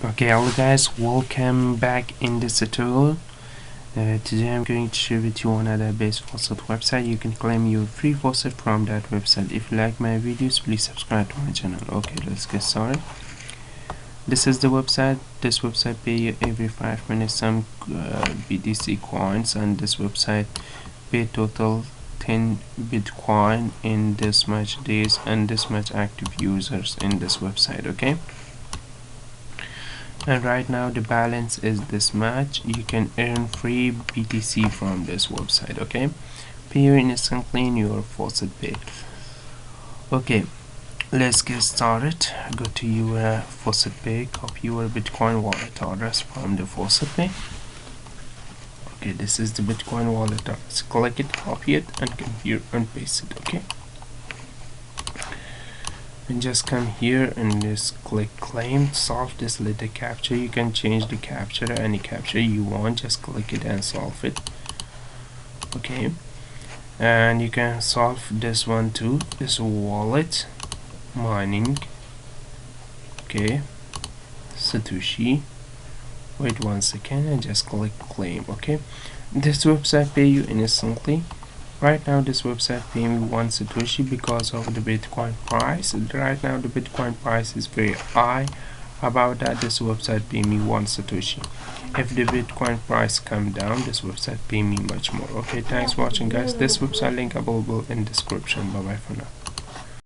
Okay, hello guys, welcome back in this tutorial. Today I'm going to share with you another base faucet website. You can claim your free faucet from that website. If you like my videos, please subscribe to my channel. Okay, let's get started. This is the website. This website pay you every 5 minutes some BTC coins, and this website pay total 10 Bitcoin in this much days and this much active users in this website. Okay, and right now the balance is this much. You can earn free BTC from this website. Okay, pay you instantly in your faucet pay. Okay, let's get started. Go to your faucet pay, copy your Bitcoin wallet address from the faucet pay. Okay, this is the Bitcoin wallet address. Click it, copy it, and come here and paste it. Okay, and just come here and just click claim, solve this little captcha. You can change the captcha to any captcha you want. Just click it and solve it. Okay, and you can solve this one too, this wallet mining. Okay, Satoshi. Wait 1 second and just click claim. Okay, this website pay you instantly. Right now this website pay me 1 Satoshi because of the Bitcoin price. Right now the Bitcoin price is very high. About that, this website pay me 1 Satoshi. If the Bitcoin price come down, this website pay me much more. Okay, thanks for watching guys. This website link available in description. Bye bye for now.